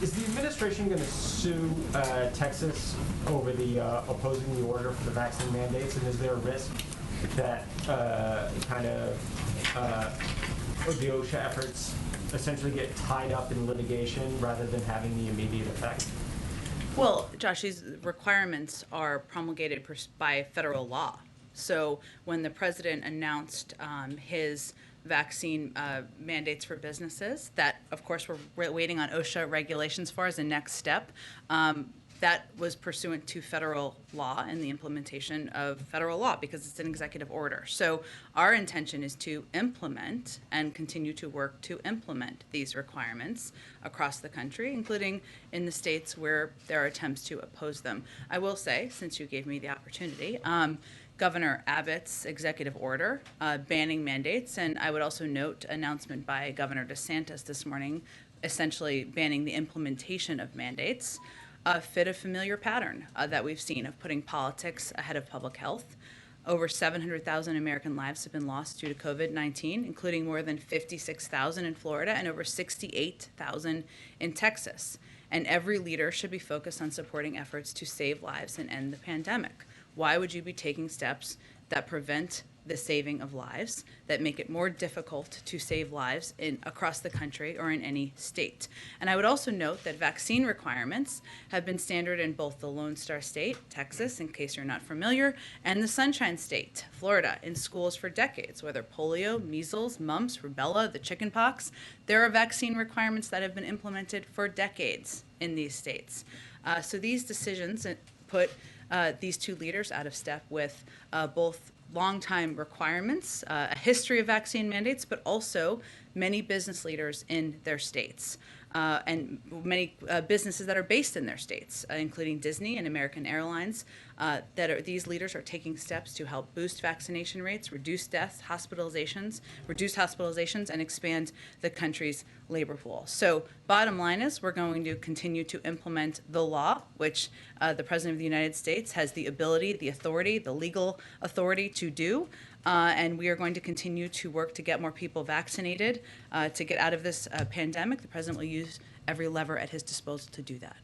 Is the administration going to sue Texas over the opposing the order for the vaccine mandates, and is there a risk that the OSHA efforts essentially get tied up in litigation rather than having the immediate effect? Well, Josh, these requirements are promulgated by federal law. So when the president announced his vaccine mandates for businesses, that of course we're waiting on OSHA regulations for as a next step. That was pursuant to federal law and the implementation of federal law because it's an executive order. So our intention is to implement and continue to work to implement these requirements across the country, including in the states where there are attempts to oppose them. I will say, since you gave me the opportunity, Governor Abbott's executive order banning mandates, and I would also note announcement by Governor DeSantis this morning, essentially banning the implementation of mandates, fit a familiar pattern that we've seen of putting politics ahead of public health. Over 700,000 American lives have been lost due to COVID-19, including more than 56,000 in Florida and over 68,000 in Texas. And every leader should be focused on supporting efforts to save lives and end the pandemic. Why would you be taking steps that prevent the saving of lives, that make it more difficult to save lives across the country or in any state? And I would also note that vaccine requirements have been standard in both the Lone Star State, Texas, in case you're not familiar, and the Sunshine State, Florida, in schools for decades, whether polio, measles, mumps, rubella, the chickenpox. There are vaccine requirements that have been implemented for decades in these states. So these decisions put these two leaders out of step with both long-time requirements, a history of vaccine mandates, but also many business leaders in their states and many businesses that are based in their states, including Disney and American Airlines. These leaders are taking steps to help boost vaccination rates, reduce deaths, reduce hospitalizations, and expand the country's labor pool. So bottom line is we're going to continue to implement the law, which the President of the United States has the ability, the authority, the legal authority to do. And we are going to continue to work to get more people vaccinated to get out of this pandemic. The President will use every lever at his disposal to do that.